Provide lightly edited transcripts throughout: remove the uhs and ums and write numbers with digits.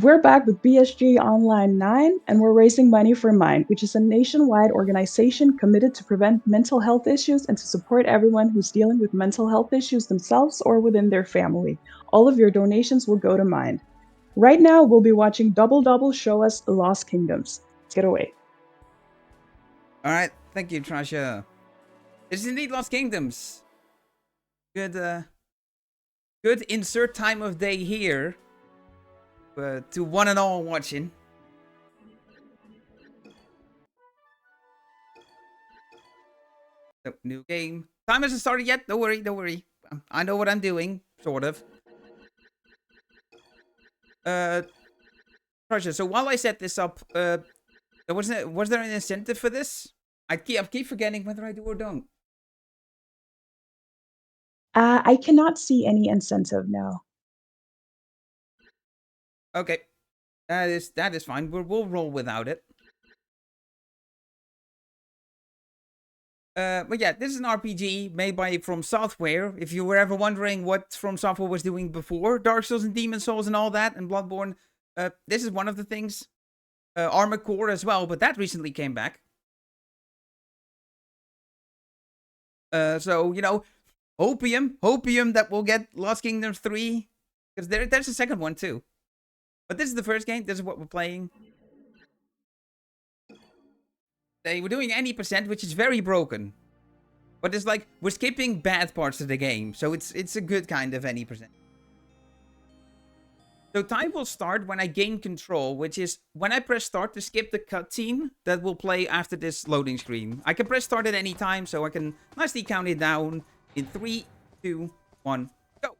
We're back with BSG Online 9, and we're raising money for Mind, which is a nationwide organization committed to prevent mental health issues and to support everyone who's dealing with mental health issues themselves or within their family. All of your donations will go to Mind. Right now, we'll be watching DoubleDubbel show us Lost Kingdoms. Get away. All right, thank you, Trasha. It's indeed Lost Kingdoms. Good, good insert time of day here to one and all watching. So, new game. Time hasn't started yet. Don't worry, don't worry. I know what I'm doing, sort of. Trasha, so while I set this up, was there an incentive for this? I keep forgetting whether I do or don't. I cannot see any incentive now. Okay, that is fine. We'll roll without it. But yeah, this is an RPG made by From Software. If you were ever wondering what From Software was doing before Dark Souls and Demon Souls and all that, and Bloodborne, this is one of the things. Armored Core as well, but that recently came back. So, you know, hopium that we'll get Lost Kingdoms 3. Because there's a second one too. But this is the first game. This is what we're playing. They were doing any percent, which is very broken. But it's like, we're skipping bad parts of the game. So it's a good kind of any percent. So time will start when I gain control, which is when I press start to skip the cutscene that will play after this loading screen. I can press start at any time, so I can nicely count it down in 3, 2, 1, go.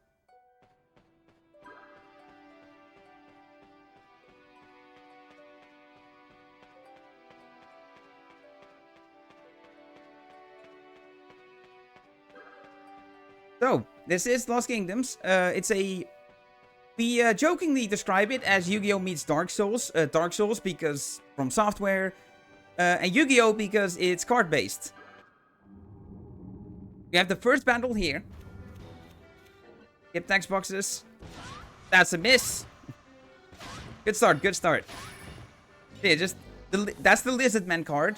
So, this is Lost Kingdoms. We jokingly describe it as Yu-Gi-Oh! Meets Dark Souls. Dark Souls because From Software. And Yu-Gi-Oh! Because it's card-based. We have the first battle here. Skip text boxes. That's a miss. Good start, good start. Yeah, that's the Lizardman card.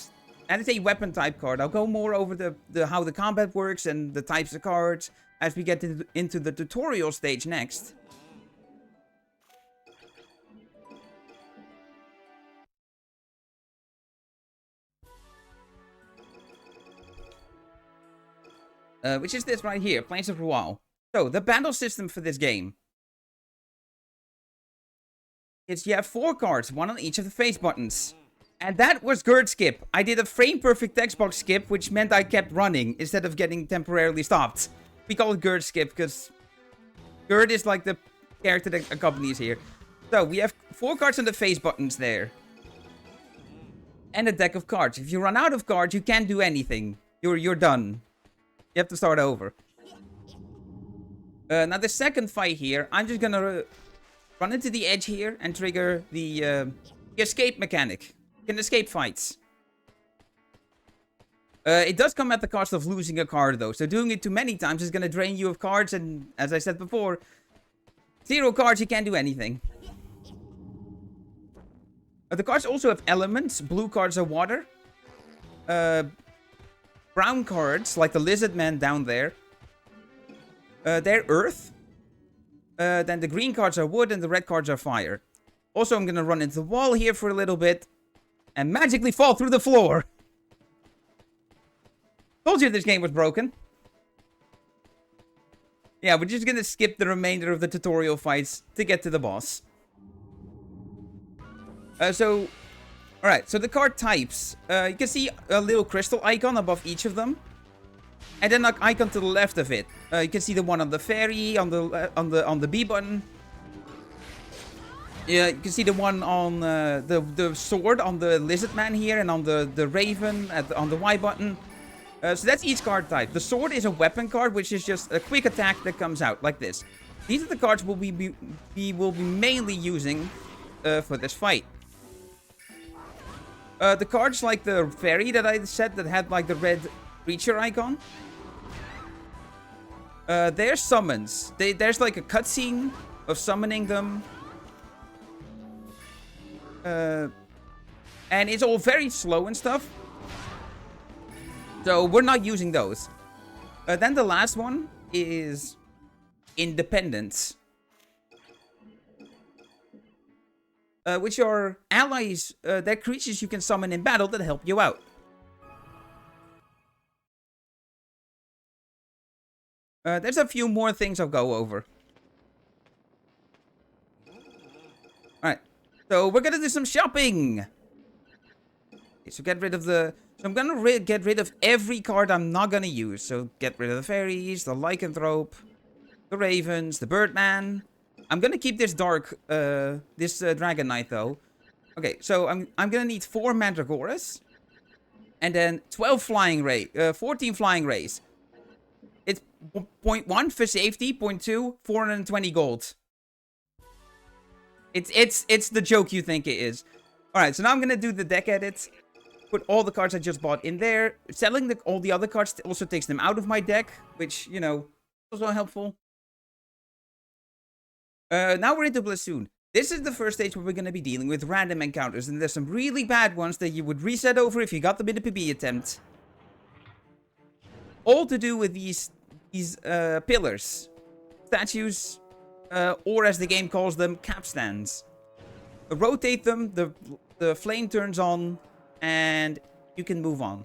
And it's a weapon type card. I'll go more over how the combat works and the types of cards as we get into the tutorial stage next. Which is this right here, Plains of Rual. So, the battle system for this game. You have 4 cards, 1 on each of the face buttons. And that was Gerd skip. I did a frame perfect text box skip, which meant I kept running instead of getting temporarily stopped. We call it Gerd skip because Gerd is like the character that accompanies here. So, we have 4 cards on the face buttons there. And a deck of cards. If you run out of cards, you can't do anything. You're done. You have to start over. Now, the second fight here, I'm just gonna run into the edge here and trigger the escape mechanic. You can escape fights. It does come at the cost of losing a card, though. So doing it too many times is gonna drain you of cards. And as I said before, 0 cards, you can't do anything. The cards also have elements. Blue cards are water. Brown cards, like the lizard man down there, they're earth. Then the green cards are wood and the red cards are fire. Also, I'm gonna run into the wall here for a little bit and magically fall through the floor. Told you this game was broken. Yeah, we're just gonna skip the remainder of the tutorial fights to get to the boss. Alright, so the card types. You can see a little crystal icon above each of them. And then an icon to the left of it. You can see the one on the fairy, on the B button. Yeah, you can see the one on the sword on the lizard man here, and on the raven on the Y button. So that's each card type. The sword is a weapon card, which is just a quick attack that comes out like this. These are the cards we'll be mainly using for this fight. The cards like the fairy that I said that had like the red creature icon. They're summons. There's like a cutscene of summoning them. And it's all very slow and stuff. So we're not using those. Then the last one is Independence. Which are allies, they're creatures you can summon in battle that help you out. There's a few more things I'll go over. Alright, so we're gonna do some shopping. Okay, so get rid of the... So I'm gonna get rid of every card I'm not gonna use. So get rid of the fairies, the lycanthrope, the ravens, the birdman. I'm gonna keep this dark, dragon knight though. Okay, so I'm gonna need 4 mandragoras. And then 12 flying rays, 14 flying rays. It's 0.1 for safety, 0.2, 420 gold. It's the joke you think it is. Alright, so now I'm gonna do the deck edit. Put all the cards I just bought in there. Selling all the other cards also takes them out of my deck, which, you know, is also helpful. Now we're into Blessoon. This is the first stage where we're going to be dealing with random encounters, and there's some really bad ones that you would reset over if you got them in a PB attempt. All to do with these pillars, statues, or as the game calls them, capstans. Rotate them, the flame turns on, and you can move on.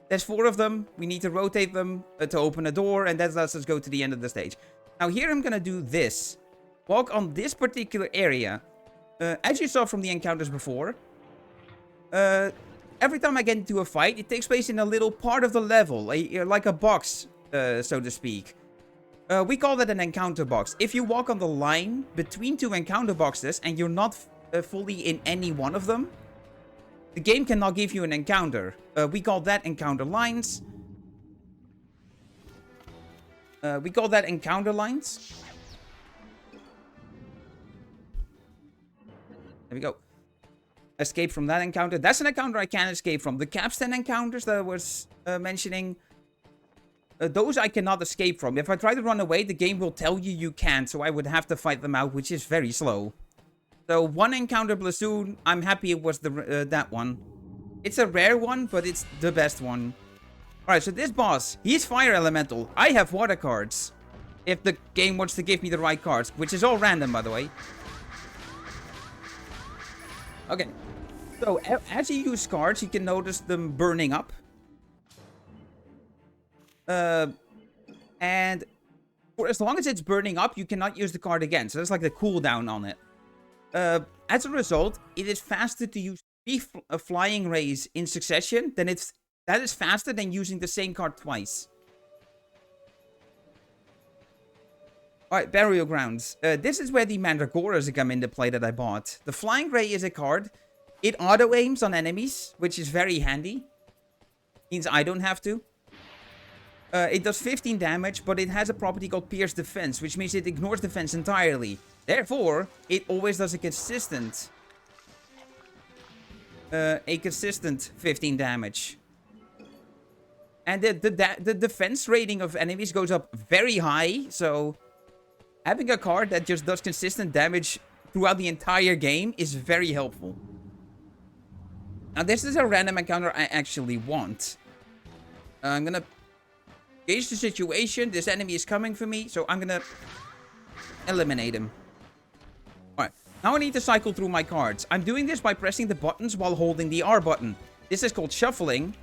There's 4 of them. We need to rotate them to open a door, and that lets us go to the end of the stage. Now here I'm going to do this. Walk on this particular area. As you saw from the encounters before, every time I get into a fight, it takes place in a little part of the level, like a box, so to speak. We call that an encounter box. If you walk on the line between 2 encounter boxes and you're not fully in any one of them, the game cannot give you an encounter. We call that encounter lines. There we go. Escape from that encounter. That's an encounter I can escape from. The capstan encounters that I was mentioning, those I cannot escape from. If I try to run away, the game will tell you can't, so I would have to fight them out, which is very slow. So 1 encounter Blessoon, I'm happy it was that one. It's a rare one, but it's the best one. Alright, so this boss, he's fire elemental. I have water cards. If the game wants to give me the right cards, which is all random, by the way. Okay, so as you use cards, you can notice them burning up. And for as long as it's burning up, you cannot use the card again. So there's like the cooldown on it. As a result, it is faster to use 3 flying rays in succession. That is faster than using the same card twice. Alright, Burial Grounds. This is where the Mandragoras come into play that I bought. The Flying Ray is a card. It auto-aims on enemies, which is very handy. Means I don't have to. It does 15 damage, but it has a property called Pierce Defense, which means it ignores defense entirely. Therefore, it always does a consistent 15 damage. And the defense rating of enemies goes up very high, so having a card that just does consistent damage throughout the entire game is very helpful. Now, this is a random encounter I actually want. I'm gonna gauge the situation. This enemy is coming for me, so I'm gonna eliminate him. Alright, now I need to cycle through my cards. I'm doing this by pressing the buttons while holding the R button. This is called shuffling.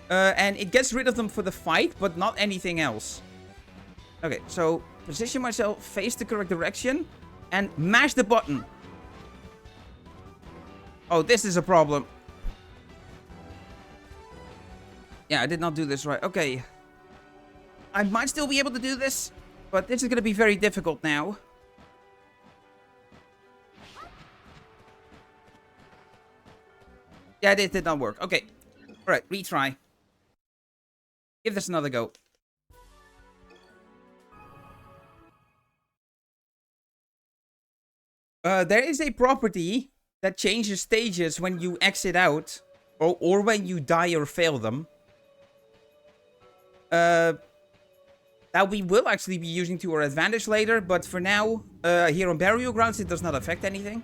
And it gets rid of them for the fight, but not anything else. Okay, so position myself, face the correct direction, and mash the button. Oh, this is a problem. Yeah, I did not do this right. Okay. I might still be able to do this, but this is going to be very difficult now. Yeah, this did not work. Okay. Alright, retry. Give this another go. There is a property that changes stages when you exit out, or when you die or fail them. That we will actually be using to our advantage later, but for now, here on Burial Grounds, it does not affect anything.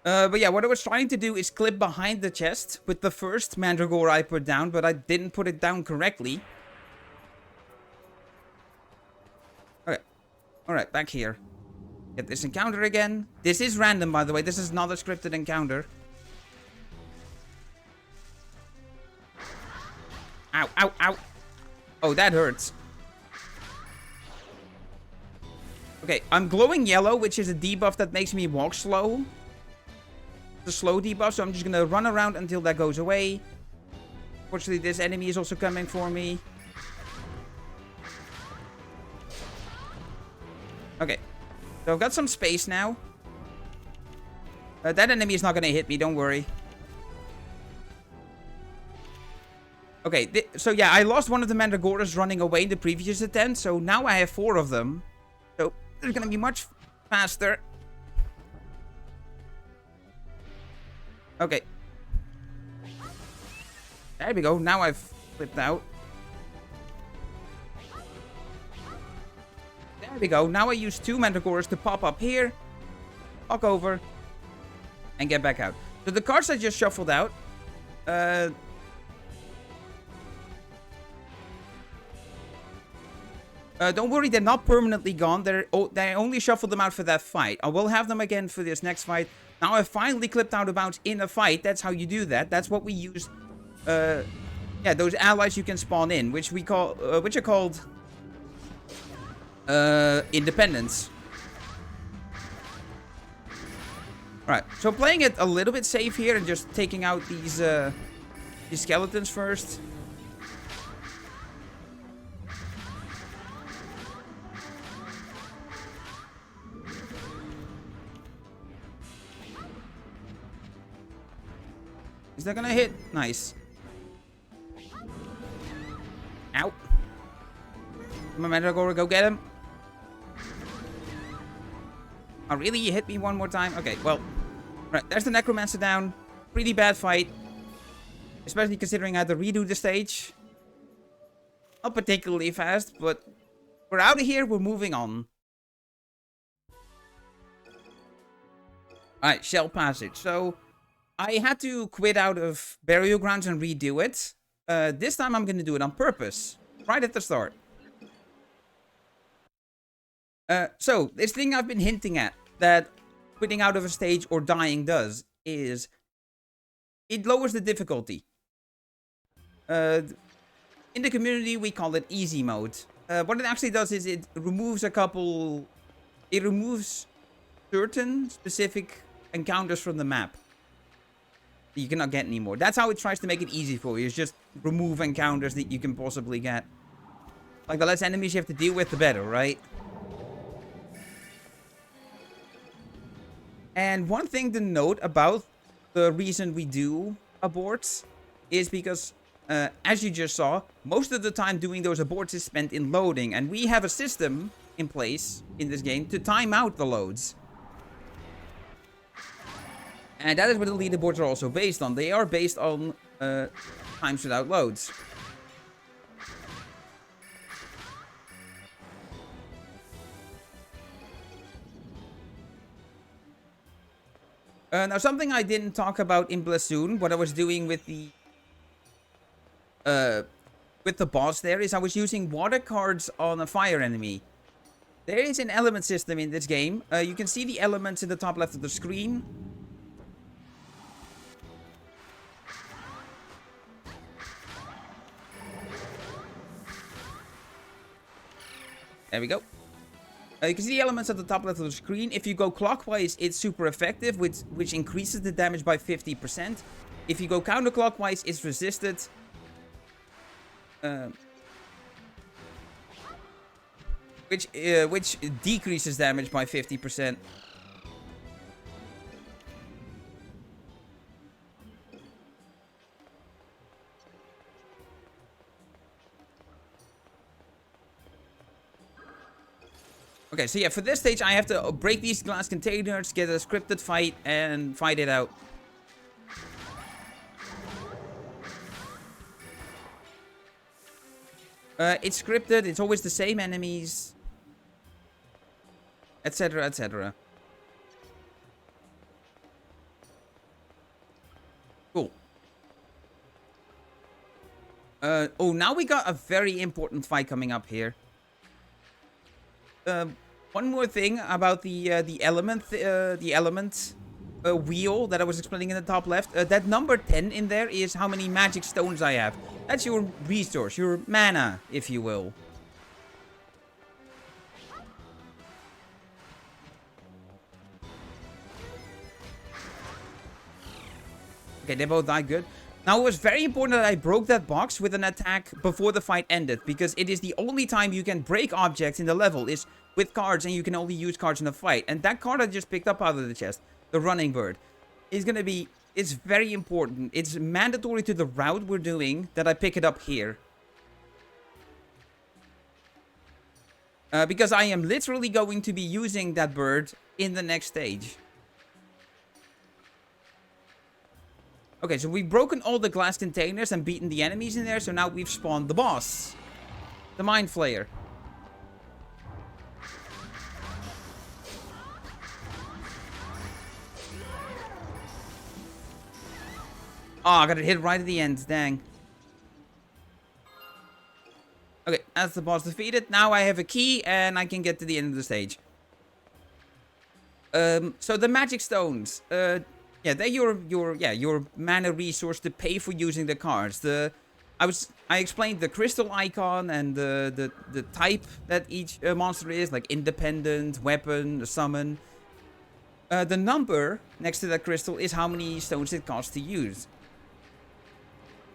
But yeah, what I was trying to do is clip behind the chest with the first Mandragora I put down, but I didn't put it down correctly. Okay. Alright, back here. Get this encounter again. This is random, by the way. This is not a scripted encounter. Ow, ow, ow. Oh, that hurts. Okay, I'm glowing yellow, which is a debuff that makes me walk slow. The slow debuff, so I'm just gonna run around until that goes away. Fortunately, this enemy is also coming for me. Okay, so I've got some space now. That enemy is not gonna hit me, don't worry. Okay, so yeah, I lost one of the Mandragoras running away in the previous attempt, so now I have 4 of them. So they're gonna be much faster. Okay. There we go. Now I've flipped out. There we go. Now I use 2 Mandragoras to pop up here, walk over, and get back out. So the cards I just shuffled out. Don't worry, they're not permanently gone. They only shuffled them out for that fight. I will have them again for this next fight. Now I've finally clipped out a bounce in a fight. That's how you do that. That's what we use. Yeah, those allies you can spawn in, which are called independents. Alright, so playing it a little bit safe here and just taking out these skeletons first. Is that gonna hit? Nice. Ow. Come on, Mandragora, go get him. Oh, really? You hit me one more time? Okay, well. Right, there's the Necromancer down. Pretty bad fight. Especially considering I had to redo the stage. Not particularly fast, but we're out of here. We're moving on. Alright, Shell Passage. So, I had to quit out of Burial Grounds and redo it. This time I'm going to do it on purpose. Right at the start. So, this thing I've been hinting at that quitting out of a stage or dying does is it lowers the difficulty. In the community, we call it easy mode. What it actually does is it removes it removes certain specific encounters from the map that you cannot get anymore. That's how it tries to make it easy for you. It's just remove encounters that you can possibly get. Like, the less enemies you have to deal with, the better, right? And one thing to note about the reason we do aborts is because, as you just saw, most of the time doing those aborts is spent in loading. And we have a system in place in this game to time out the loads. And that is what the leaderboards are also based on. They are based on times without loads. Now, something I didn't talk about in Blasoon, what I was doing with the boss there, is I was using water cards on a fire enemy. There is an element system in this game. You can see the elements in the top left of the screen. There we go. You can see the elements at the top left of the screen. If you go clockwise, it's super effective, which increases the damage by 50%. If you go counterclockwise, it's resisted. Which decreases damage by 50%. Okay, so yeah, for this stage, I have to break these glass containers, get a scripted fight, and fight it out. It's scripted, it's always the same enemies, etc., etc. Oh, now we got a very important fight coming up here. One more thing about the element wheel that I was explaining in the top left. That number 10 in there is how many magic stones I have. That's your resource, your mana, if you will. Okay, they both died good. Now, it was very important that I broke that box with an attack before the fight ended, because it is the only time you can break objects in the level is with cards, and you can only use cards in a fight. And that card I just picked up out of the chest, the running bird, is gonna be... It's very important. It's mandatory to the route we're doing that I pick it up here. Because I am literally going to be using that bird in the next stage. Okay, so we've broken all the glass containers and beaten the enemies in there, so now we've spawned the boss. The Mind Flayer. Oh, I got it hit right at the end, dang. Okay, that's the boss defeated. Now I have a key and I can get to the end of the stage. So the magic stones. Yeah, they're your mana resource to pay for using the cards. I explained the crystal icon and the type that each monster is, like independent, weapon, summon. The number next to that crystal is how many stones it costs to use.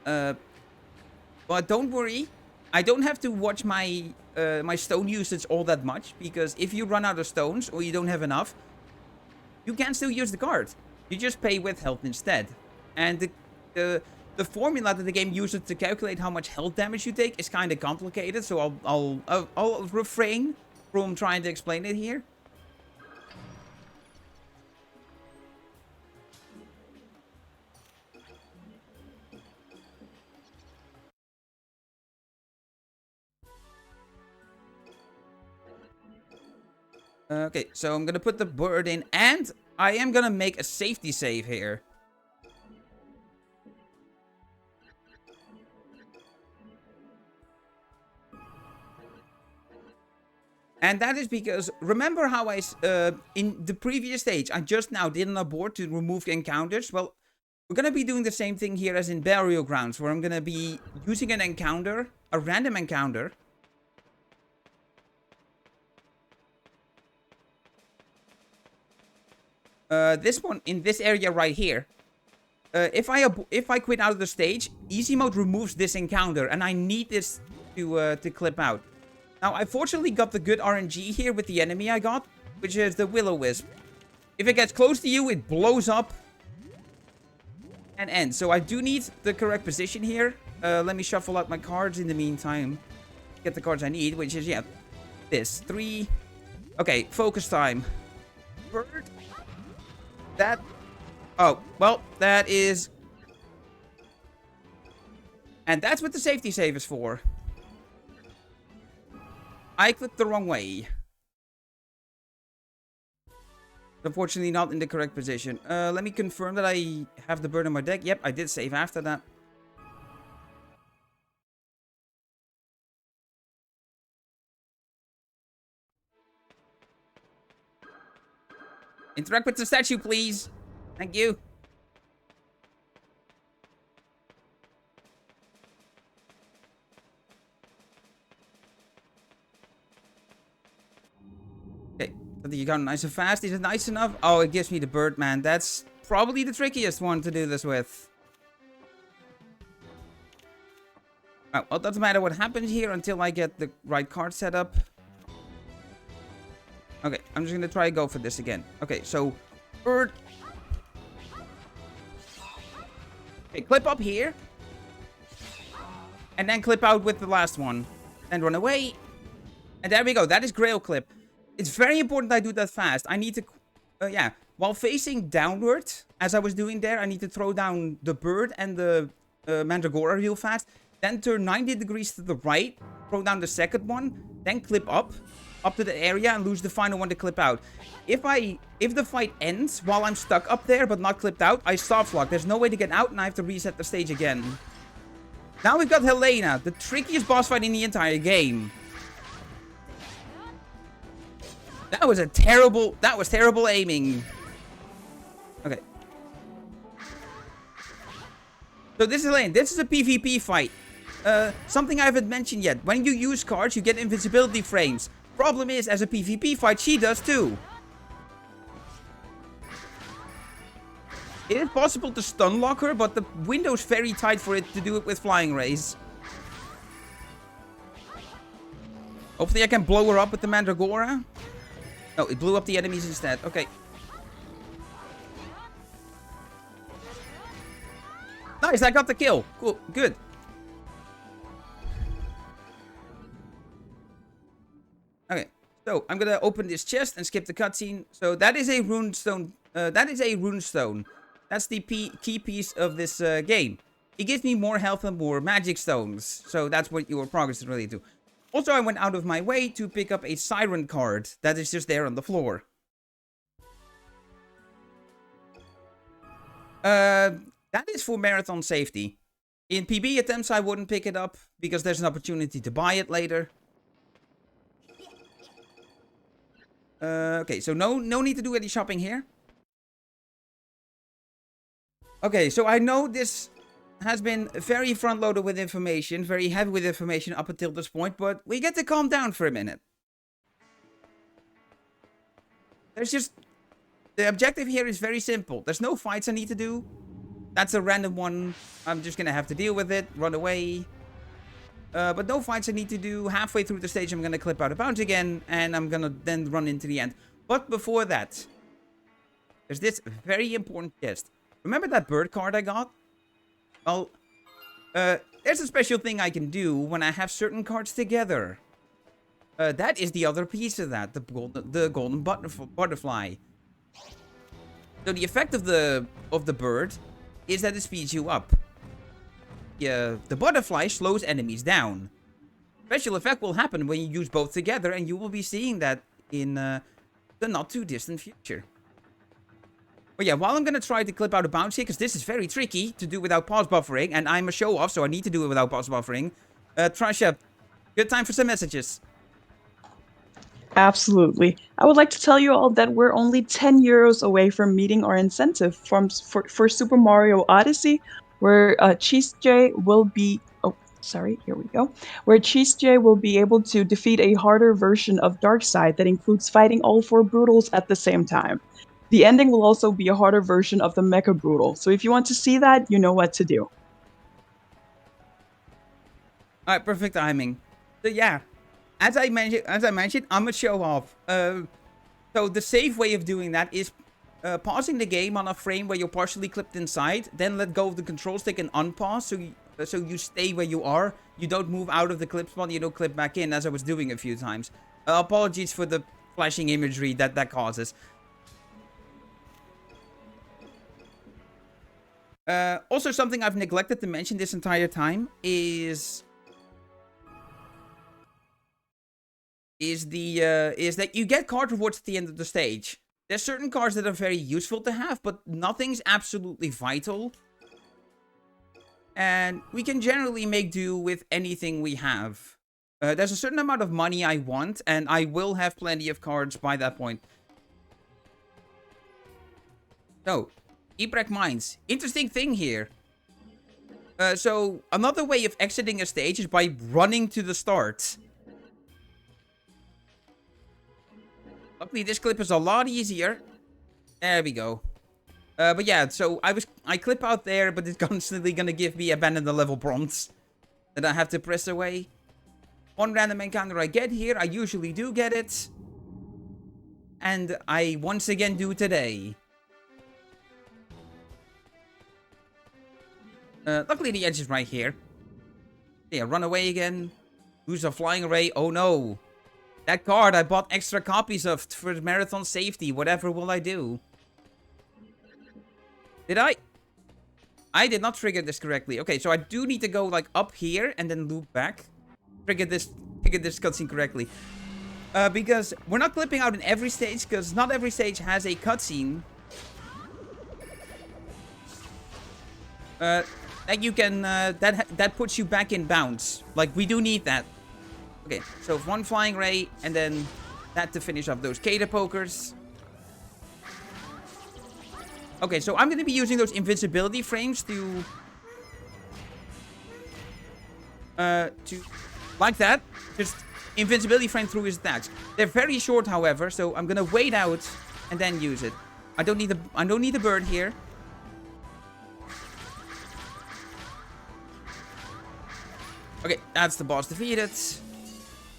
But don't worry, I don't have to watch my my stone usage all that much, because if you run out of stones or you don't have enough, you can still use the card. You just pay with health instead. And the formula that the game uses to calculate how much health damage you take is kind of complicated, so I'll refrain from trying to explain it here. Okay, so I'm gonna put the bird in, and I am gonna make a safety save here. And that is because, remember how in the previous stage, I just now did an abort to remove encounters? Well, we're gonna be doing the same thing here as in Burial Grounds, where I'm gonna be using an encounter, a random encounter. This one in this area right here. If I quit out of the stage, easy mode removes this encounter, and I need this to clip out. Now, I fortunately got the good RNG here with the enemy I got, which is the Will-O-Wisp. If it gets close to you, it blows up and ends. So I do need the correct position here. Let me shuffle out my cards in the meantime. Get the cards I need, which is, yeah, this. 3. Okay, focus time. Bird. That... Oh, well, that is... And that's what the safety save is for. I clicked the wrong way. Unfortunately, not in the correct position. Let me confirm that I have the bird on my deck. Yep, I did save after that. Interact with the statue, please. Thank you. Okay, I think you got nice and fast. Is it nice enough? Oh, it gives me the bird, man. That's probably the trickiest one to do this with. Well, it doesn't matter what happens here until I get the right card set up. Okay, I'm just gonna try to go for this again. Okay, so bird. Okay, clip up here. And then clip out with the last one. Then run away. And there we go. That is Grail clip. It's very important I do that fast. I need to... yeah. While facing downward, as I was doing there, I need to throw down the bird and the Mandragora real fast. Then turn 90 degrees to the right. Throw down the second one. Then clip up to the area and lose the final one to clip out. If the fight ends while I'm stuck up there but not clipped out, I soft lock. There's no way to get out and I have to reset the stage again. Now we've got Helena, the trickiest boss fight in the entire game. That was terrible aiming. Okay. So this is Helena. This is a PvP fight. Something I haven't mentioned yet. When you use cards, you get invisibility frames. Problem is, as a PvP fight, she does too. It is possible to stun lock her, but the window's very tight for it to do it with flying rays. Hopefully I can blow her up with the Mandragora. No, it blew up the enemies instead. Okay. Nice, I got the kill. Cool, good. Okay, so I'm gonna open this chest and skip the cutscene. So that is a runestone. That's the key piece of this game. It gives me more health and more magic stones. So that's what your progress is related to. Also, I went out of my way to pick up a siren card that is just there on the floor. That is for marathon safety. In PB attempts, I wouldn't pick it up because there's an opportunity to buy it later. Okay, so no need to do any shopping here. Okay, so I know this has been very front-loaded with information, very heavy with information up until this point, but we get to calm down for a minute. There's just... The objective here is very simple. There's no fights I need to do. That's a random one. I'm just gonna have to deal with it, run away. But no fights I need to do. Halfway through the stage, I'm gonna clip out of bounds again, and I'm gonna then run into the end. But before that, there's this very important chest. Remember that bird card I got? Well, there's a special thing I can do when I have certain cards together. That is the other piece of that, the golden butterfly. So the effect of the bird is that it speeds you up. The butterfly slows enemies down. Special effect will happen when you use both together, and you will be seeing that in the not too distant future. But yeah, while I'm gonna try to clip out of bounds here, because this is very tricky to do without pause buffering, and I'm a show-off, so I need to do it without pause buffering. Trasha, good time for some messages. Absolutely. I would like to tell you all that we're only 10 euros away from meeting our incentive for Super Mario Odyssey, where Cheese J will be... Oh, sorry, here we go. Where Cheese J will be able to defeat a harder version of Darkseid that includes fighting all 4 Brutals at the same time. The ending will also be a harder version of the Mecha Brutal, so if you want to see that, you know what to do. Alright, perfect timing. So yeah, as I mentioned, I'm a show-off. So the safe way of doing that is pausing the game on a frame where you're partially clipped inside, then let go of the control stick and unpause, so you stay where you are. You don't move out of the clip spot, you don't clip back in, as I was doing a few times. Apologies for the flashing imagery that causes. Also, something I've neglected to mention this entire time is that you get card rewards at the end of the stage. There's certain cards that are very useful to have, but nothing's absolutely vital. And we can generally make do with anything we have. There's a certain amount of money I want, and I will have plenty of cards by that point. So, Ebrecht Mines. Interesting thing here. So, another way of exiting a stage is by running to the start. Luckily, this clip is a lot easier. There we go. But yeah, so I clip out there, but it's constantly gonna give me abandon the level prompts that I have to press away. One random encounter I get here, I usually do get it. And I once again do today. Luckily the edge is right here. Yeah, run away again. Use a flying array. Oh no. That card I bought extra copies of for marathon safety. Whatever will I do? Did I? I did not trigger this correctly. Okay, so I do need to go like up here and then loop back. Trigger this cutscene correctly. Because we're not clipping out in every stage, because not every stage has a cutscene. There that you can, that puts you back in bounds. Like, we do need that. Okay, so one flying ray, and then that to finish off those Cater pokers. Okay, so I'm going to be using those invincibility frames to like that. Just invincibility frame through his attacks. They're very short, however, so I'm going to wait out and then use it. I don't need a bird here. Okay, that's the boss defeated.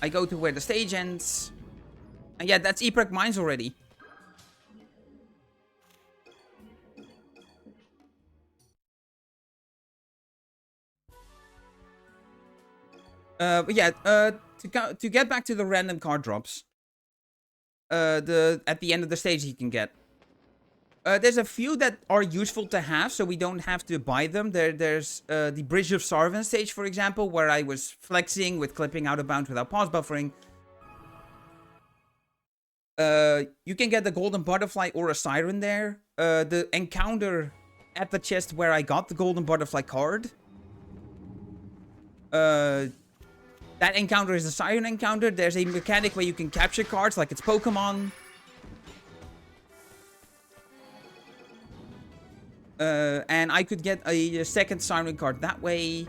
I go to where the stage ends. And yeah, that's Eprec Mines already. But yeah, to get back to the random card drops. At the end of the stage you can get. There's a few that are useful to have, so we don't have to buy them. There's the Bridge of Sarvan stage, for example, where I was flexing with clipping out of bounds without pause buffering. You can get the Golden Butterfly or a Siren there. The encounter at the chest where I got the Golden Butterfly card. That encounter is a Siren encounter. There's a mechanic where you can capture cards like it's Pokemon. And I could get a second Siren card that way.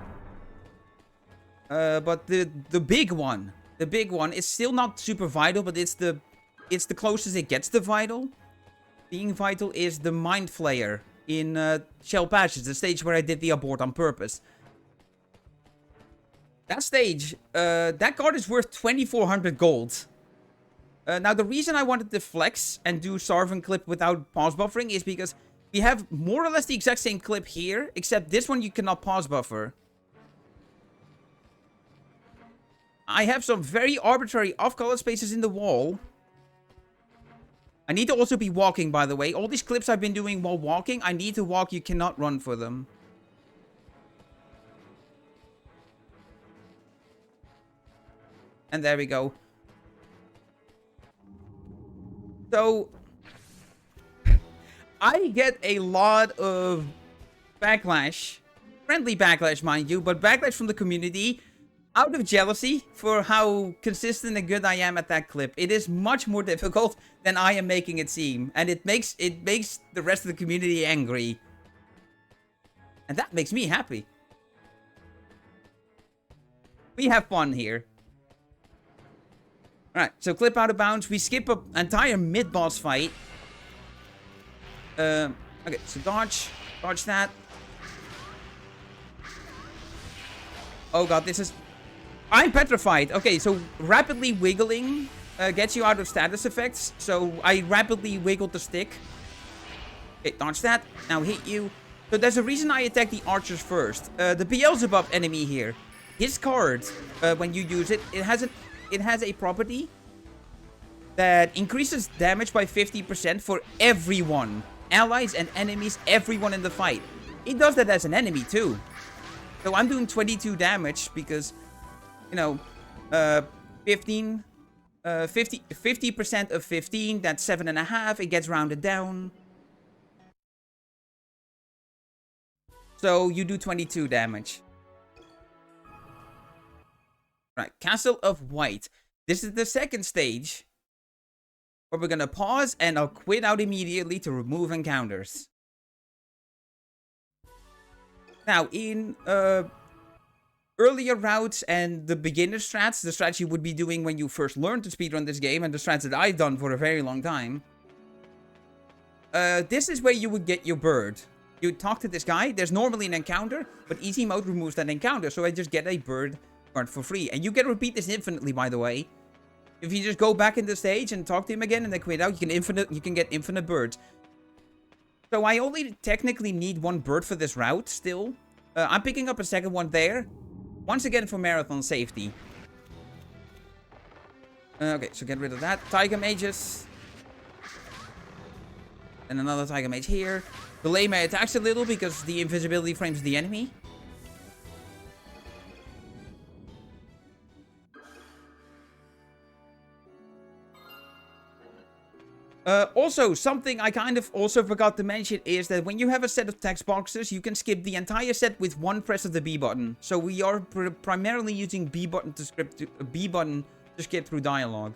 But the big one is still not super vital, but it's the closest it gets to vital. Being vital is the Mind Flayer in Shell Patches, the stage where I did the abort on purpose. That stage, that card is worth 2,400 gold. Now, the reason I wanted to flex and do Sarvan clip without pause buffering is because we have more or less the exact same clip here, except this one you cannot pause buffer. I have some very arbitrary off-color spaces in the wall. I need to also be walking, by the way. All these clips I've been doing while walking, I need to walk. You cannot run for them. And there we go. So, I get a lot of backlash. Friendly backlash, mind you, but backlash from the community out of jealousy for how consistent and good I am at that clip. It is much more difficult than I am making it seem. And it makes the rest of the community angry. And that makes me happy. We have fun here. Alright, so clip out of bounds. We skip an entire mid-boss fight. Okay, so dodge. Dodge that. Oh god, this is... I'm petrified. Okay, so rapidly wiggling gets you out of status effects. So I rapidly wiggled the stick. Okay, dodge that. Now hit you. So there's a reason I attack the archers first. The Beelzebub enemy here. His card, when you use it, it has a property that increases damage by 50% for everyone. Allies and enemies, everyone in the fight. It does that as an enemy too. So I'm doing 22 damage because, you know, 50% of 15, that's 7.5. It gets rounded down. So you do 22 damage. Right, Castle of White. This is the second stage where we're gonna pause and I'll quit out immediately to remove encounters. Now, in earlier routes and the beginner strats, the strats you would be doing when you first learned to speedrun this game, and the strats that I've done for a very long time, this is where you would get your bird. You talk to this guy, there's normally an encounter, but easy mode removes that encounter, so I just get a bird card for free. And you can repeat this infinitely, by the way. If you just go back in the stage and talk to him again and then quit out, you can get infinite birds. So I only technically need one bird for this route still. I'm picking up a second one there. Once again for marathon safety. Okay, so get rid of that. Tiger Mages. And another Tiger Mage here. Delay my attacks a little because the invisibility frames the enemy. Also, something I kind of also forgot to mention is that when you have a set of text boxes, you can skip the entire set with one press of the B button. So we are primarily using B button to skip through dialogue.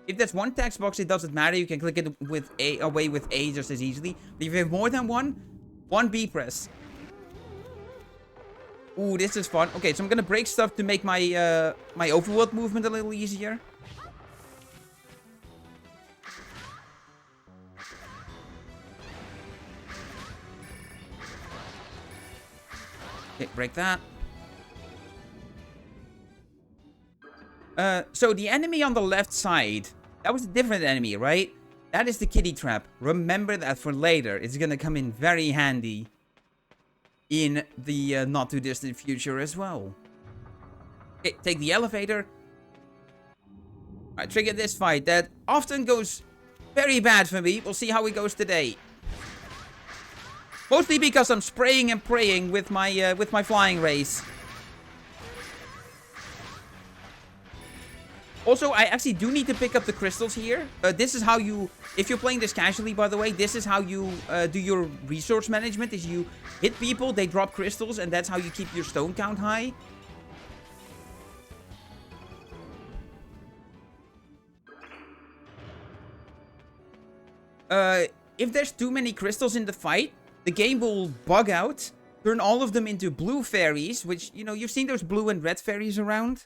If there's one text box, it doesn't matter. You can click it with away with A just as easily. But if you have more than one B press. Ooh, this is fun. Okay, so I'm gonna break stuff to make my my overworld movement a little easier. Okay, break that. So the enemy on the left side, that was a different enemy, right? That is the kitty trap. Remember that for later. It's gonna come in very handy in the not too distant future as well. Okay, take the elevator. Alright, trigger this fight. That often goes very bad for me. We'll see how it goes today. Mostly because I'm spraying and praying with my flying race. Also, I actually do need to pick up the crystals here. This is how you, if you're playing this casually, by the way, this is how you do your resource management. Is you hit people, they drop crystals, and that's how you keep your stone count high. If there's too many crystals in the fight, the game will bug out, turn all of them into blue fairies, which, you know, you've seen those blue and red fairies around.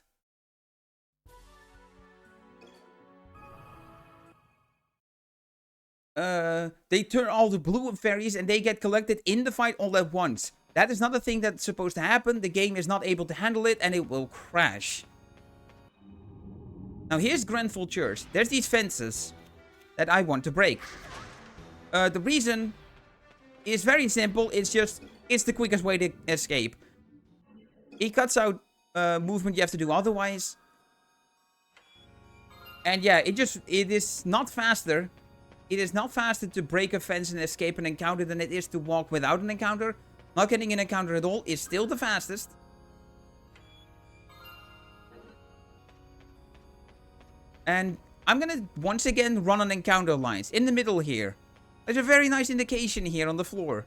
They turn all the blue fairies and they get collected in the fight all at once. That is not a thing that's supposed to happen. The game is not able to handle it and it will crash. Now here's Grenfell Church. There's these fences that I want to break. The reason is very simple. It's the quickest way to escape. It cuts out movement you have to do otherwise. And yeah, it is not faster. It is not faster to break a fence and escape an encounter than it is to walk without an encounter. Not getting an encounter at all is still the fastest. And I'm gonna once again run on encounter lines in the middle here. There's a very nice indication here on the floor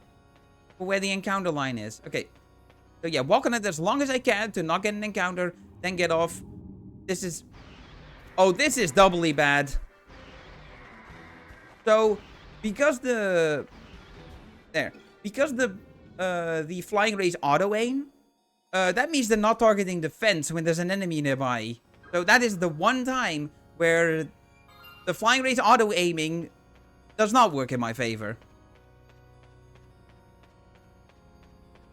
for where the encounter line is. Okay. So yeah, walk on it as long as I can to not get an encounter, then get off. This is... Oh, this is doubly bad. So, because the flying rays auto-aim, that means they're not targeting the fence when there's an enemy nearby. So that is the one time where the flying rays auto-aiming does not work in my favor.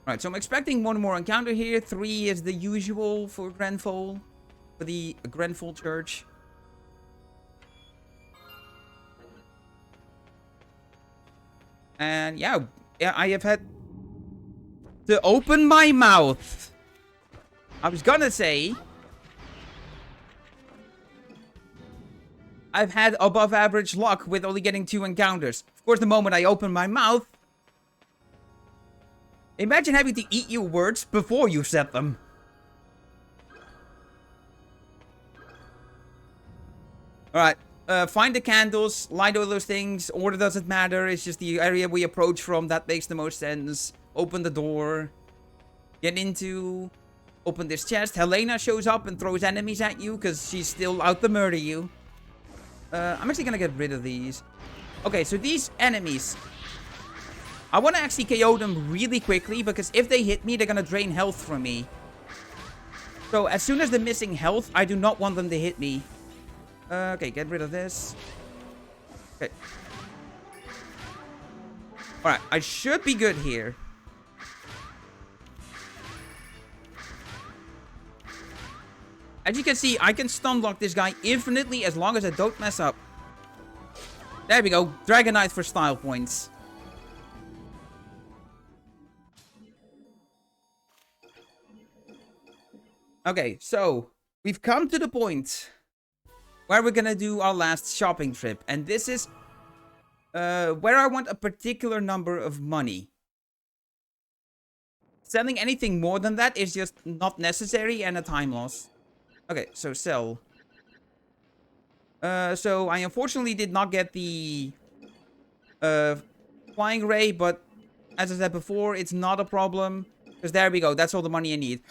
Right, so I'm expecting one more encounter here. 3 is the usual for Grenfell, for the Grenfell Church. And yeah, I have had to open my mouth. I was gonna say I've had above average luck with only getting 2 encounters. Of course, the moment I open my mouth, imagine having to eat your words before you said them. Alright. Find the candles, light all those things. Order doesn't matter. It's just the area we approach from that makes the most sense. Open the door. Get into. Open this chest. Helena shows up and throws enemies at you because she's still out to murder you. I'm actually gonna get rid of these. Okay, so these enemies, I want to actually KO them really quickly because if they hit me, they're gonna drain health from me. So as soon as they're missing health, I do not want them to hit me. Okay, get rid of this. Okay. Alright, I should be good here. As you can see, I can stun block this guy infinitely as long as I don't mess up. There we go. Dragon Knight for style points. Okay, so we've come to the point where we're gonna do our last shopping trip. And this is where I want a particular number of money. Selling anything more than that is just not necessary and a time loss. Okay, so sell. So I unfortunately did not get the flying ray, but as I said before, it's not a problem. Because there we go. That's all the money I need.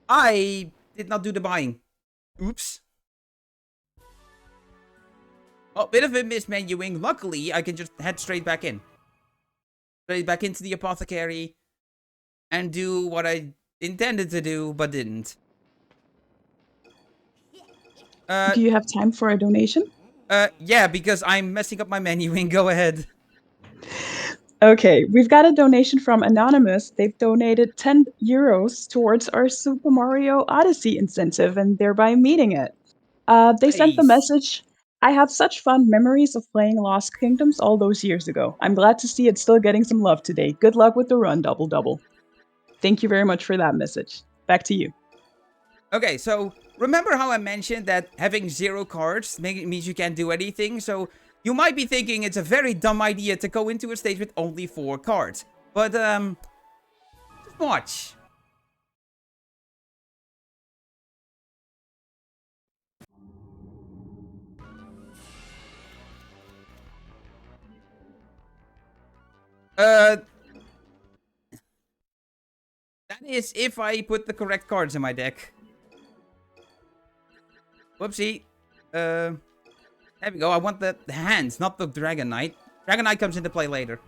I did not do the buying. Oops. Oh, bit of a mismenuing. Luckily, I can just head straight back in. Straight back into the apothecary. And do what I intended to do, but didn't. Do you have time for a donation? Yeah, because I'm messing up my menuing. Go ahead. Okay, we've got a donation from Anonymous. They've donated 10 euros towards our Super Mario Odyssey incentive and thereby meeting it. They sent the Nice. message, I have such fond memories of playing Lost Kingdoms all those years ago. I'm glad to see it still getting some love today. Good luck with the run, DoubleDubbel. Thank you very much for that message. Back to you. Okay, so remember how I mentioned that having 0 cards means you can't do anything? So you might be thinking it's a very dumb idea to go into a stage with only 4 cards. But, just watch. That is if I put the correct cards in my deck. Whoopsie. There we go. I want the hands, not the Dragon Knight. Dragon Knight comes into play later.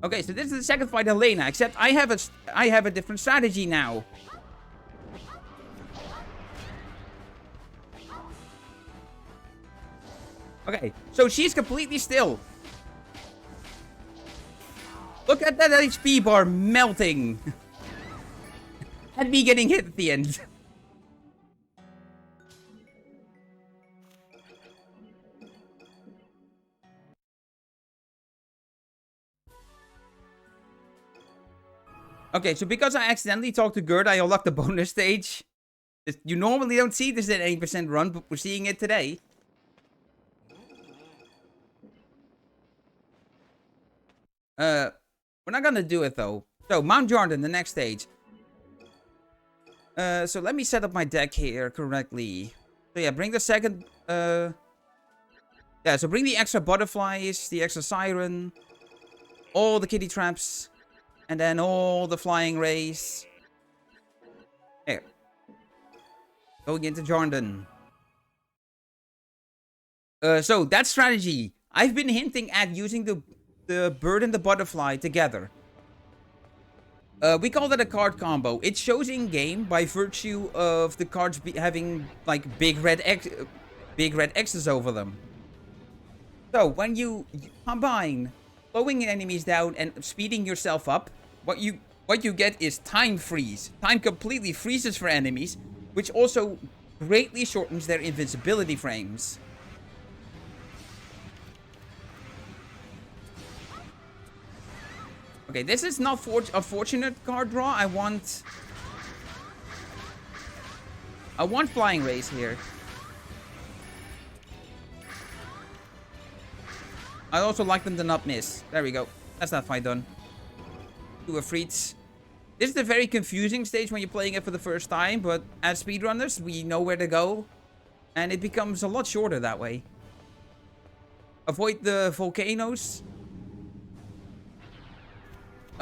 Okay, so this is the second fight, Helena. Except I have a different strategy now. Okay, so she's completely still. Look at that HP bar melting. And me getting hit at the end. Okay, so because I accidentally talked to Gerd, I unlocked the bonus stage. You normally don't see this at 80% run, but we're seeing it today. We're not gonna do it though. So, Mount Jordan, the next stage. So let me set up my deck here correctly. So yeah, bring the second, yeah, so bring the extra butterflies, the extra siren, all the kitty traps, and then all the flying rays. Here. Going into Jordan. So that strategy. I've been hinting at using the bird and the butterfly together. We call that a card combo. It shows in game by virtue of the cards having like big red X's over them. So when you combine slowing enemies down and speeding yourself up, what you get is time freeze. Time completely freezes for enemies, which also greatly shortens their invincibility frames. Okay, this is not a fortunate card draw. I want flying rays here. I also like them to not miss. There we go. That's that fight done. Do a Freets. This is a very confusing stage when you're playing it for the first time, but as speedrunners, we know where to go. And it becomes a lot shorter that way. Avoid the volcanoes.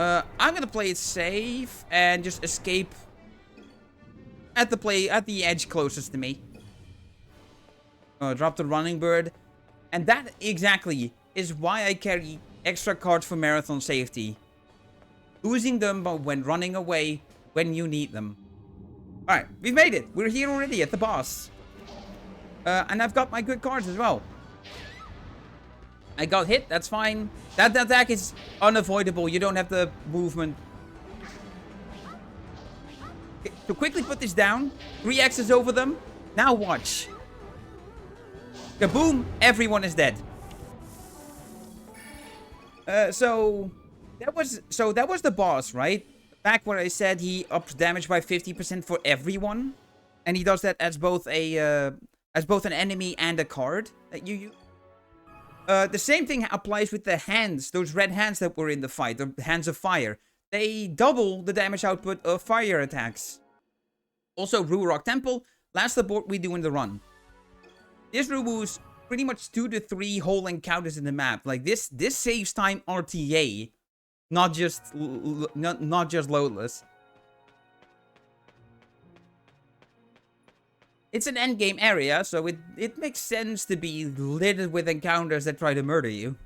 I'm gonna play it safe and just escape at the edge closest to me. Drop the running bird. And that exactly is why I carry extra cards for marathon safety. Losing them when running away when you need them. Alright, we've made it. We're here already at the boss. And I've got my good cards as well. I got hit, that's fine. That attack is unavoidable. You don't have the movement. Okay, so quickly put this down. 3 X's over them. Now watch. Kaboom! Everyone is dead. So that was the boss, right? Back where I said he ups damage by 50% for everyone, and he does that as both an enemy and a card that you use. The same thing applies with the hands, those red hands that were in the fight, the hands of fire. They double the damage output of fire attacks. Also, Rurock Temple, last support we do in the run. this removes pretty much 2 to 3 whole encounters in the map. Like this saves time RTA, not just loadless. It's an endgame area, so it makes sense to be littered with encounters that try to murder you.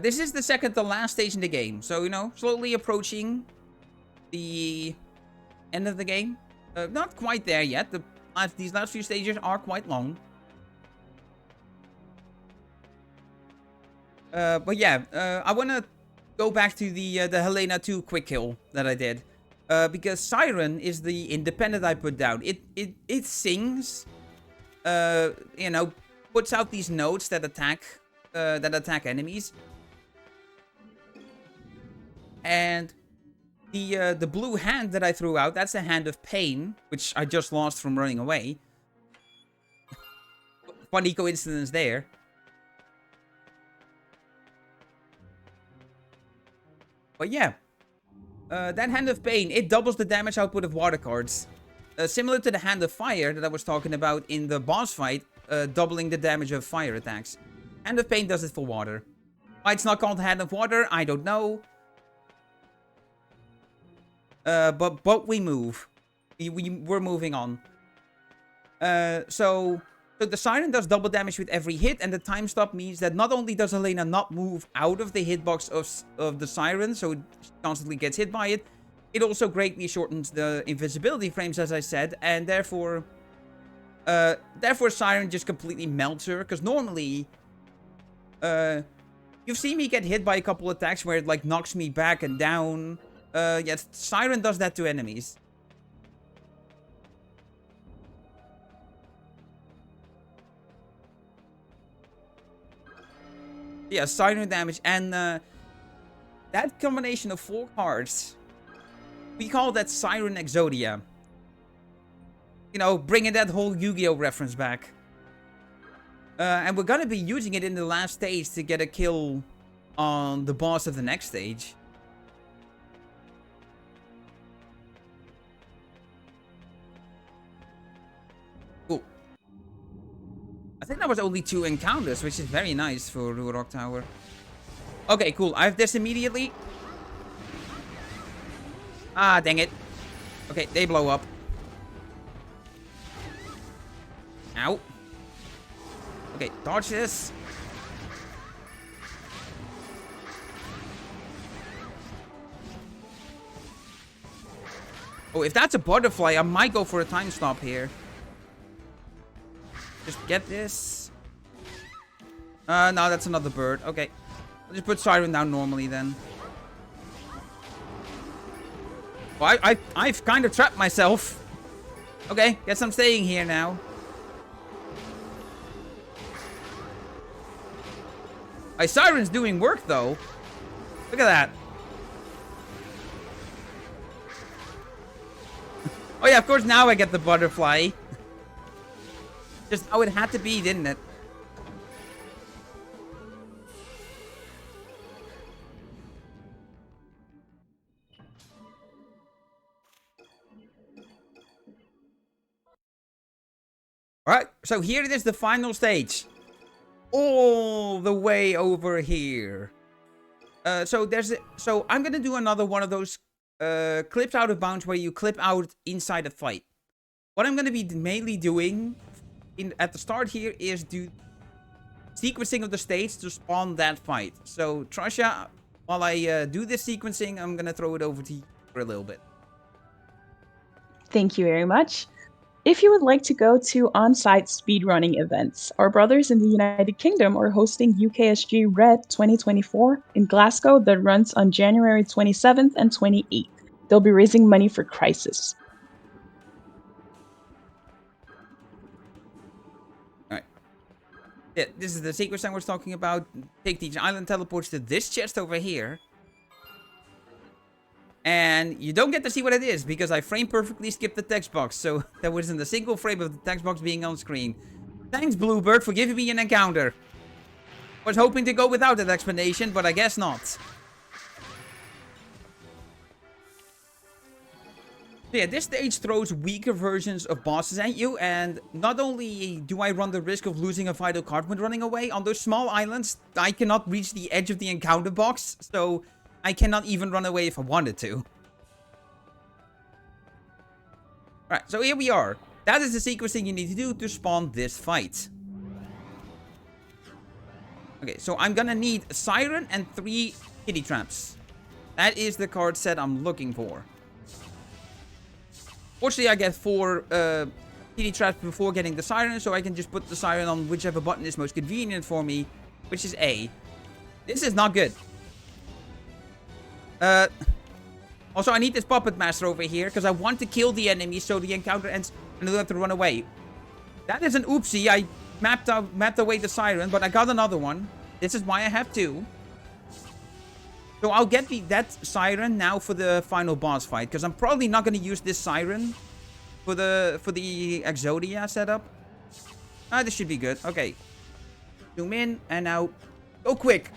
This is the second to last stage in the game, so, you know, slowly approaching the end of the game. Not quite there yet. These last few stages are quite long. But yeah, I want to go back to the Helena 2 quick kill that I did. Because Siren is the independent I put down. It sings, you know, puts out these notes that attack enemies. And the blue hand that I threw out, that's a hand of pain, which I just lost from running away. Funny coincidence there. But yeah, that hand of pain, it doubles the damage output of water cards. Similar to the hand of fire that I was talking about in the boss fight, doubling the damage of fire attacks. Hand of pain does it for water. Why it's not called hand of water, I don't know. But we move. We're moving on. So the Siren does double damage with every hit, and the time stop means that not only does Helena not move out of the hitbox of the Siren, so it constantly gets hit by it, it also greatly shortens the invisibility frames, as I said, and therefore Siren just completely melts her, because normally, you've seen me get hit by a couple attacks where it, like, knocks me back and down. Yeah, Siren does that to enemies. Yeah, Siren damage, and that combination of 4 cards, we call that Siren Exodia. You know, bringing that whole Yu-Gi-Oh reference back. And we're gonna be using it in the last stage to get a kill on the boss of the next stage. Cool. I think that was only 2 encounters, which is very nice for Rock Tower. Okay, cool. I have this immediately. Ah, dang it. Okay, they blow up. Ow. Okay, dodge this. Oh, if that's a butterfly, I might go for a time stop here. Just get this. No, that's another bird. Okay. I'll just put Siren down normally then. Well, I've kind of trapped myself. Okay, guess I'm staying here now. My Siren's doing work, though. Look at that. Oh yeah, of course now I get the butterfly. Just how it had to be, didn't it? Alright, so here it is, the final stage. All the way over here. So I'm gonna do another one of those clips out of bounds where you clip out inside a fight. What I'm gonna be mainly doing at the start here is do sequencing of the stage to spawn that fight. So Trasha, while I do this sequencing, I'm gonna throw it over to you for a little bit. Thank you very much. If you would like to go to on-site speedrunning events, our brothers in the United Kingdom are hosting UKSG Red 2024 in Glasgow that runs on January 27th and 28th. They'll be raising money for Crisis. Alright. Yeah, this is the sequence I was talking about. Take the island teleports to this chest over here. And you don't get to see what it is, because I frame perfectly skipped the text box, so there wasn't a single frame of the text box being on screen. Thanks, Bluebird, for giving me an encounter. Was hoping to go without that explanation, but I guess not. So yeah, this stage throws weaker versions of bosses at you, and not only do I run the risk of losing a vital card when running away, on those small islands, I cannot reach the edge of the encounter box, so I cannot even run away if I wanted to. Alright, so here we are. That is the sequencing you need to do to spawn this fight. Okay, so I'm gonna need a Siren and 3 kitty traps. That is the card set I'm looking for. Fortunately, I get 4 kitty traps before getting the Siren, so I can just put the Siren on whichever button is most convenient for me, which is A. This is not good. Also, I need this Puppet Master over here, because I want to kill the enemy so the encounter ends and I don't have to run away. That is an oopsie. I mapped away the Siren, but I got another one. This is why I have 2. So I'll get that Siren now for the final boss fight, because I'm probably not going to use this Siren for the Exodia setup. This should be good. Okay. Zoom in, and now go quick.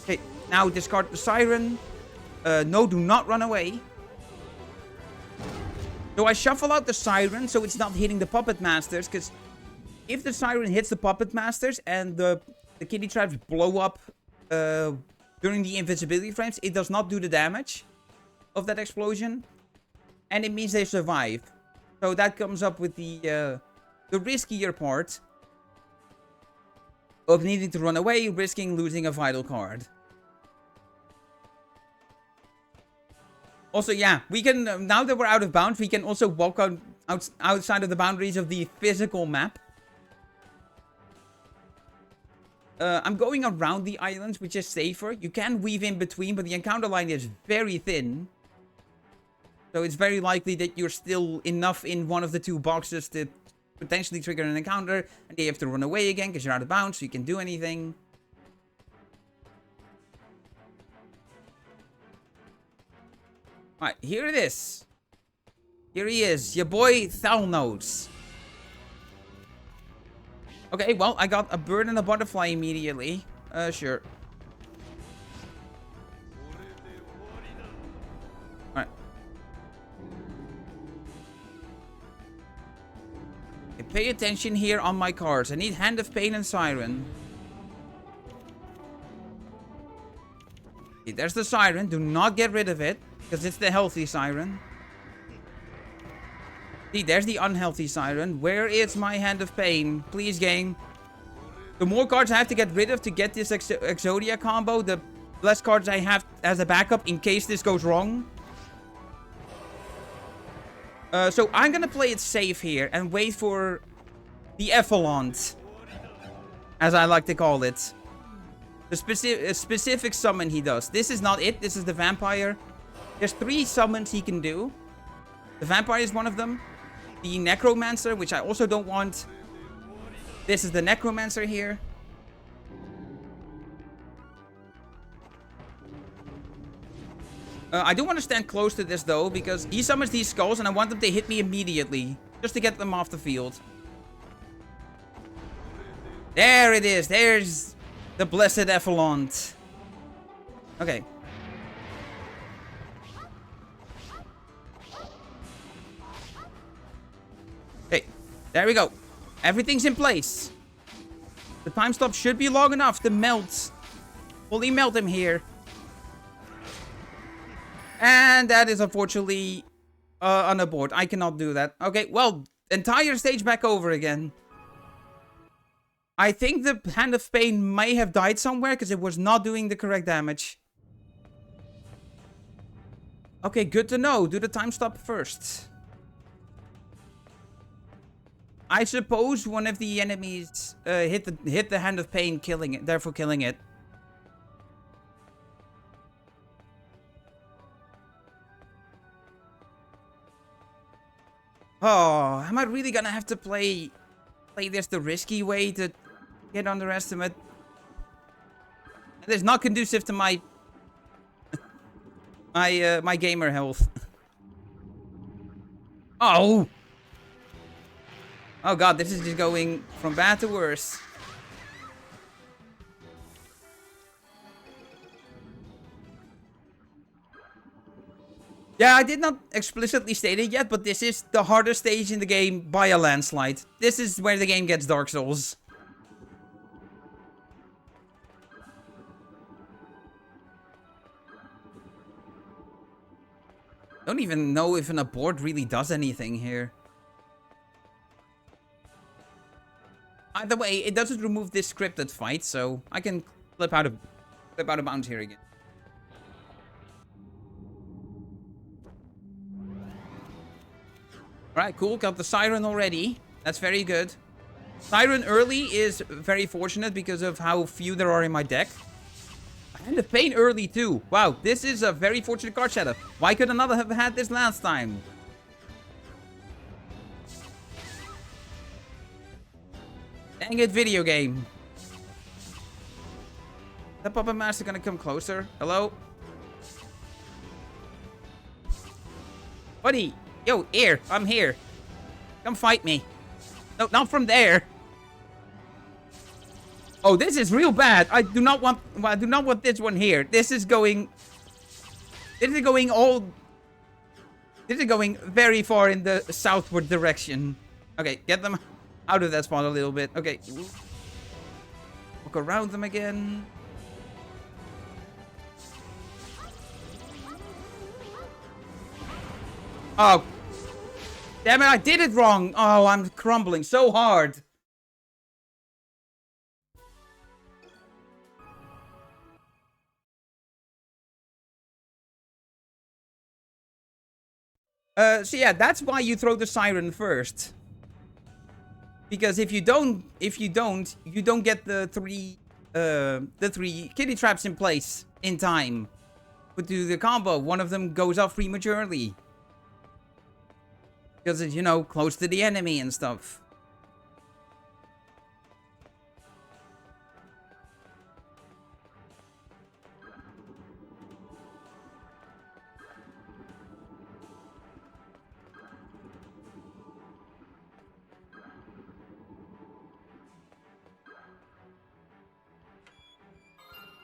Okay, now discard the Siren. No, do not run away. So I shuffle out the Siren so it's not hitting the Puppet Masters, because if the Siren hits the Puppet Masters and the kitty traps blow up during the invisibility frames, it does not do the damage of that explosion. And it means they survive. So that comes up with the riskier part of needing to run away, risking losing a vital card. Also, yeah, we can, now that we're out of bounds, we can also walk outside of the boundaries of the physical map. I'm going around the islands, which is safer. You can weave in between, but the encounter line is very thin. So it's very likely that you're still enough in one of the 2 boxes to potentially trigger an encounter. And then you have to run away again because you're out of bounds, so you can do anything. Alright, here it is. Here he is, your boy Thalnos. Okay, well, I got a bird and a butterfly immediately. Sure. Alright. Okay, pay attention here on my cards. I need Hand of Pain and Siren. Okay, there's the Siren. Do not get rid of it, because it's the healthy Siren. See, there's the unhealthy Siren. Where is my Hand of Pain? Please, game. The more cards I have to get rid of to get this Exodia combo, the less cards I have as a backup in case this goes wrong. So I'm gonna play it safe here and wait for the Effalont, as I like to call it. The specific summon he does. This is not it. This is the Vampire. There's 3 summons he can do. The Vampire is one of them. The Necromancer, which I also don't want. This is the Necromancer here. I do want to stand close to this, though, because he summons these skulls, and I want them to hit me immediately, just to get them off the field. There it is. There's the Blessed Effalont. Okay. Okay, there we go. Everything's in place. The time stop should be long enough to melt. Fully melt him here. And that is unfortunately on a board. I cannot do that. Okay, well, entire stage back over again. I think the Hand of Pain may have died somewhere because it was not doing the correct damage. Okay, good to know. Do the time stop first. I suppose one of the enemies hit the Hand of Pain, killing it, therefore killing it. Oh, am I really gonna have to play this the risky way to get underestimate? It is not conducive to my my gamer health. Oh! Oh god, this is just going from bad to worse. Yeah, I did not explicitly state it yet, but this is the hardest stage in the game by a landslide. This is where the game gets Dark Souls. Don't even know if an abort really does anything here. Either way, it doesn't remove this scripted fight, so I can flip out of bounds here again. Alright, cool. Got the Siren already. That's very good. Siren early is very fortunate because of how few there are in my deck. And the Pain early too. Wow, this is a very fortunate card setup. Why could another have had this last time? Dang it, video game. The Puppet Master gonna come closer. Hello? Buddy! Yo, here! I'm here! Come fight me! No, not from there! Oh, this is real bad! I do not want this one here. This is going very far in the southward direction. Okay, get them out of that spot a little bit. Okay. Walk around them again. Oh. Damn it, I did it wrong. Oh, I'm crumbling so hard. So yeah, that's why you throw the Siren first. Because if you don't get the three kitty traps in place in time. But do the combo, one of them goes off prematurely. Because it's, you know, close to the enemy and stuff.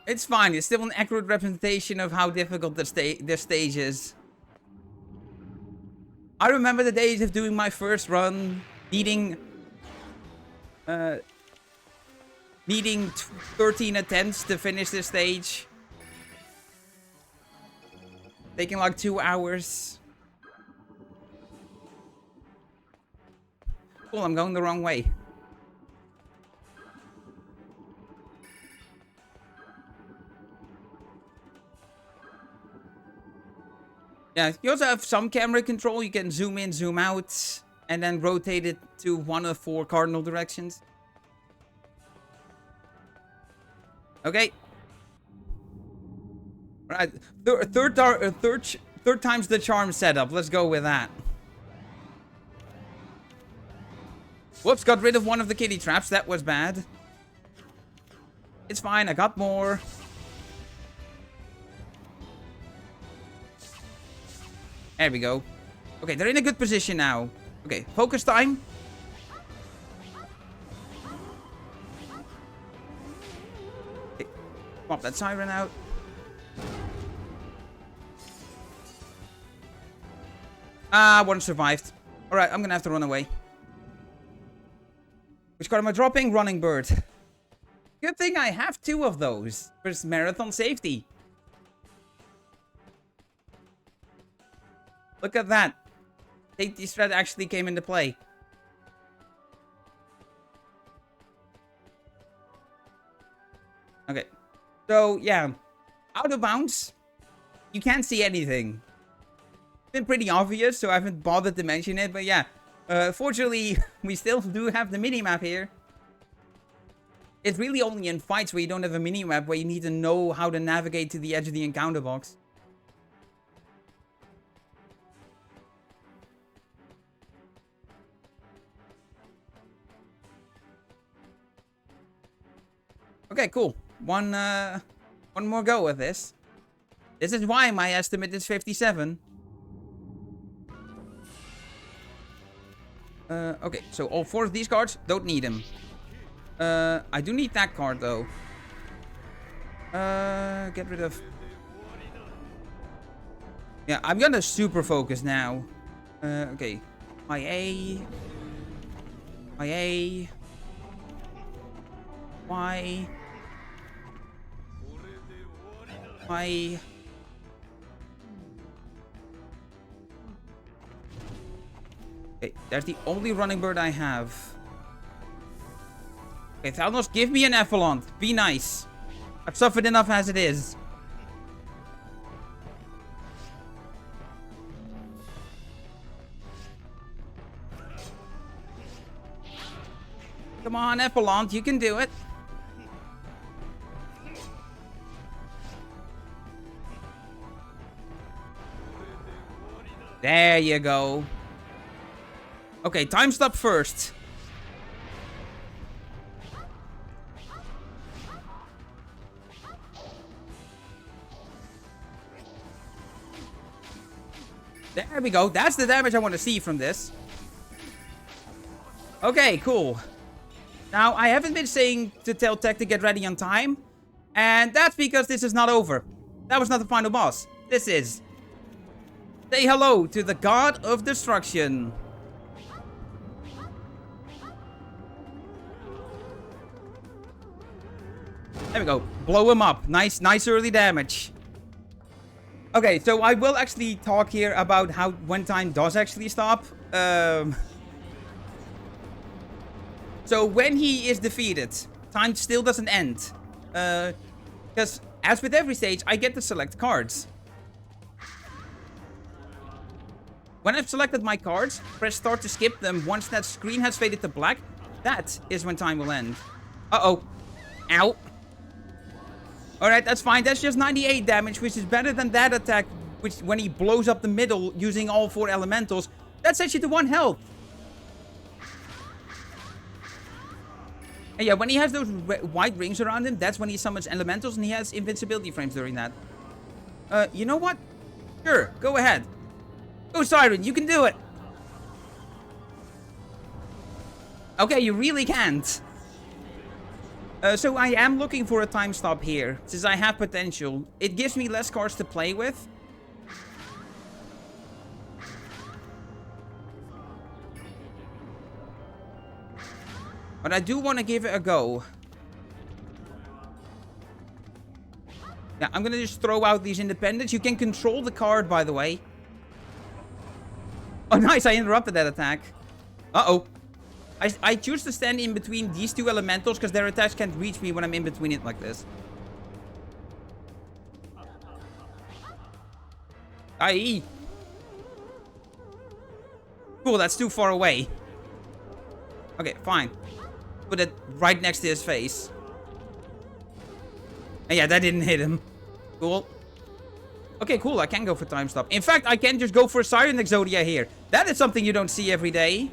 It's fine. It's still an accurate representation of how difficult this stage is. I remember the days of doing my first run, needing 13 attempts to finish this stage. Taking like 2 hours. Cool, I'm going the wrong way. Yeah, you also have some camera control. You can zoom in, zoom out, and then rotate it to one of 4 cardinal directions. Okay. Right, third time's the charm setup. Let's go with that. Whoops, got rid of one of the kitty traps. That was bad. It's fine, I got more. There we go. Okay, they're in a good position now. Okay, focus time. Okay, pop that Siren out. Ah, one survived. Alright, I'm gonna have to run away. Which card am I dropping? Running Bird. Good thing I have 2 of those. For marathon safety. Look at that. Safety strat actually came into play. Okay. So, yeah. Out of bounds. You can't see anything. It's been pretty obvious, so I haven't bothered to mention it. But yeah. Fortunately, we still do have the minimap here. It's really only in fights where you don't have a minimap, where you need to know how to navigate to the edge of the encounter box. Okay, cool. One more go with this. This is why my estimate is 57. Okay, so all 4 of these cards, don't need them. I do need that card, though. Get rid of... Yeah, I'm gonna super focus now. Okay. My A. My A. Y. My... Okay, that's the only running bird I have. Okay, Thalnos, give me an Effalont. Be nice. I've suffered enough as it is. Come on, Effalont, you can do it. There you go. Okay, time stop first. There we go. That's the damage I want to see from this. Okay, cool. Now, I haven't been saying to tell Tech to get ready on time. And that's because this is not over. That was not the final boss. This is. Say hello to the God of Destruction. There we go. Blow him up. Nice early damage. Okay, so I will actually talk here about how when time does actually stop. So when he is defeated, time still doesn't end. Because as with every stage, I get to select cards. When I've selected my cards, press start to skip them. Once that screen has faded to black, that is when time will end. Uh-oh. Ow. Alright, that's fine. That's just 98 damage, which is better than that attack, which when he blows up the middle using all 4 elementals, that sets you to 1 health. And yeah, when he has those white rings around him, that's when he summons elementals, and he has invincibility frames during that. You know what? Sure, go ahead. Go, Siren, you can do it. Okay, you really can't. So I am looking for a time stop here, since I have potential. It gives me less cards to play with. But I do want to give it a go. Yeah, I'm going to just throw out these independents. You can control the card, by the way. Oh, nice. I interrupted that attack. Uh-oh. I choose to stand in between these 2 elementals because their attacks can't reach me when I'm in between it like this. Aye. Cool, that's too far away. Okay, fine. Put it right next to his face. And yeah, that didn't hit him. Cool. Okay, cool. I can go for time stop. In fact, I can just go for Siren Exodia here. That is something you don't see every day.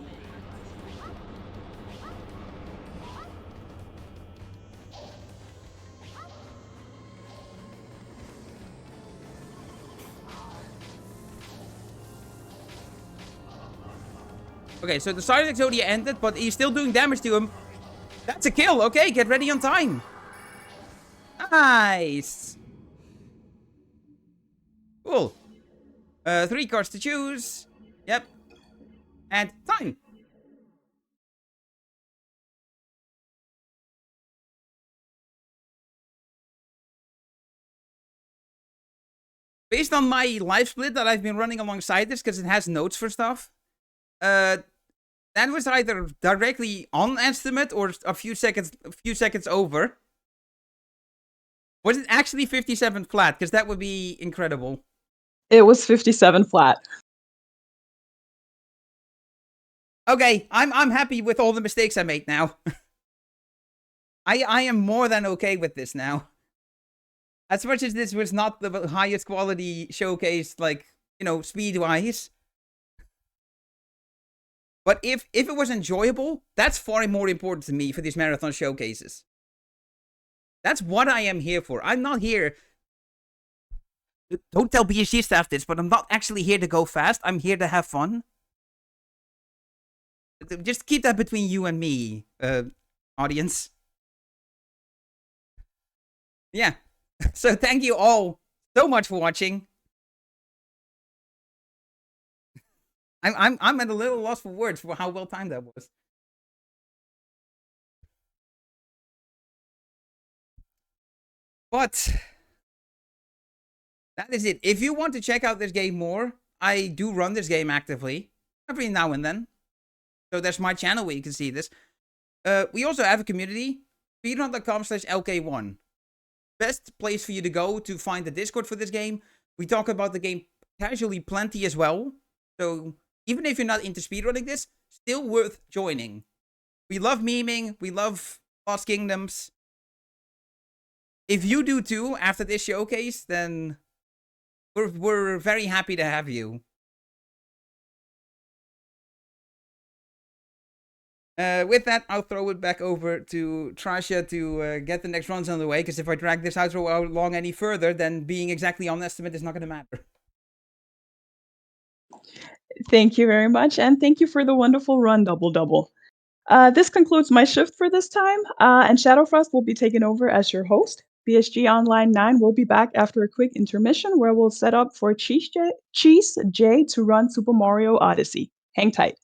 Okay, so the Siren Exodia ended, but he's still doing damage to him. That's a kill. Okay, get ready on time. Nice. Cool. 3 cards to choose. Yep. And time. Based on my live split that I've been running alongside this, because it has notes for stuff, that was either directly on estimate or a few seconds over. Was it actually 57 flat? Because that would be incredible. It was 57 flat. Okay, I'm happy with all the mistakes I made now. I am more than okay with this now. As much as this was not the highest quality showcase, like, you know, speed-wise. But if it was enjoyable, that's far more important to me for these marathon showcases. That's what I am here for. I'm not here... Don't tell BSG staff this, but I'm not actually here to go fast. I'm here to have fun. Just keep that between you and me, audience. Yeah. So thank you all so much for watching. I'm at a little loss for words for how well timed that was. But that is it. If you want to check out this game more, I do run this game actively every now and then. So there's my channel where you can see this. We also have a community, speedrun.com/LK1. Best place for you to go to find the Discord for this game. We talk about the game casually plenty as well. So even if you're not into speedrunning this, still worth joining. We love memeing. We love Lost Kingdoms. If you do too after this showcase, then we're very happy to have you. With that, I'll throw it back over to Trasha to get the next runs on the way, because if I drag this outro out long any further, then being exactly on estimate is not going to matter. Thank you very much, and thank you for the wonderful run, DoubleDubbel. This concludes my shift for this time, and Shadowfrost will be taking over as your host. BSG Online 9 will be back after a quick intermission where we'll set up for Cheese J to run Super Mario Odyssey. Hang tight.